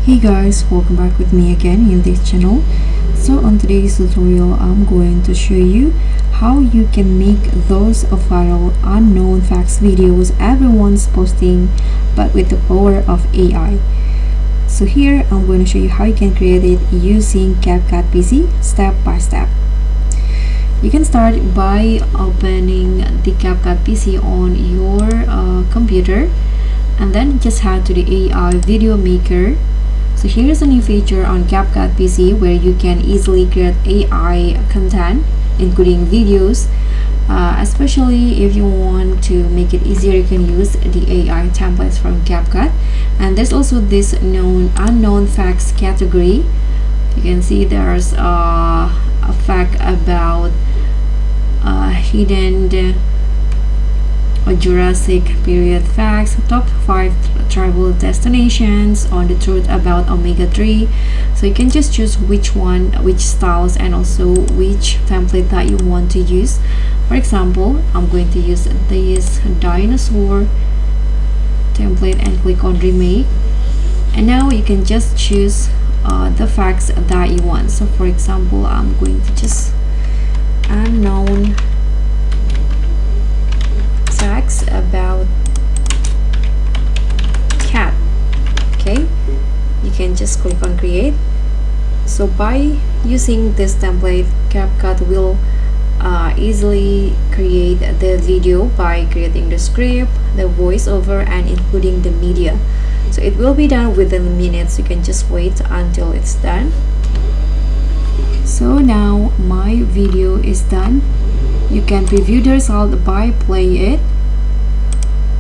Hey guys, welcome back with me again in this channel. So on today's tutorial, I'm going to show you how you can make those viral unknown facts videos everyone's posting, but with the power of AI. So here I'm going to show you how you can create it using CapCut PC step by step. You can start by opening the CapCut PC on your computer, and then just head to the AI video maker. So here's a new feature on CapCut PC where you can easily create AI content, including videos. Especially if you want to make it easier, you can use the AI templates from CapCut. And there's also this unknown facts category. You can see there's a fact about hidden Jurassic period facts, top 5 travel destinations, on the truth about omega-3. So you can just choose which styles, and also which template that you want to use. For example, I'm going to use this dinosaur template and click on remake, and now you can just choose the facts that you want. So for example, I'm going to just unknown facts about cat. Okay, you can just click on create. So by using this template, CapCut will easily create the video by creating the script, the voiceover, and including the media. So it will be done within minutes. You can just wait until it's done. So now my video is done. You can preview the result by playing it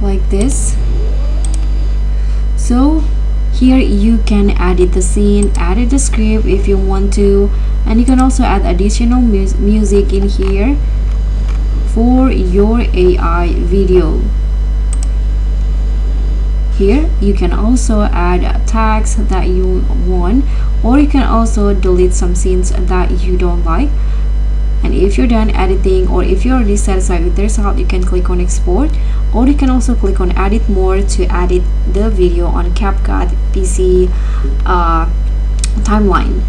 like this. So here you can edit the scene, edit the script if you want to, and you can also add additional music in here for your AI video. Here you can also add tags that you want, or you can also delete some scenes that you don't like. And if you're done editing, or if you're already satisfied with the result, you can click on export, or you can also click on edit more to edit the video on CapCut PC timeline.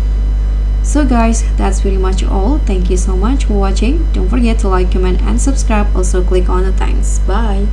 So guys, that's pretty much all. Thank you so much for watching. Don't forget to like, comment, and subscribe. Also click on the thanks. Bye.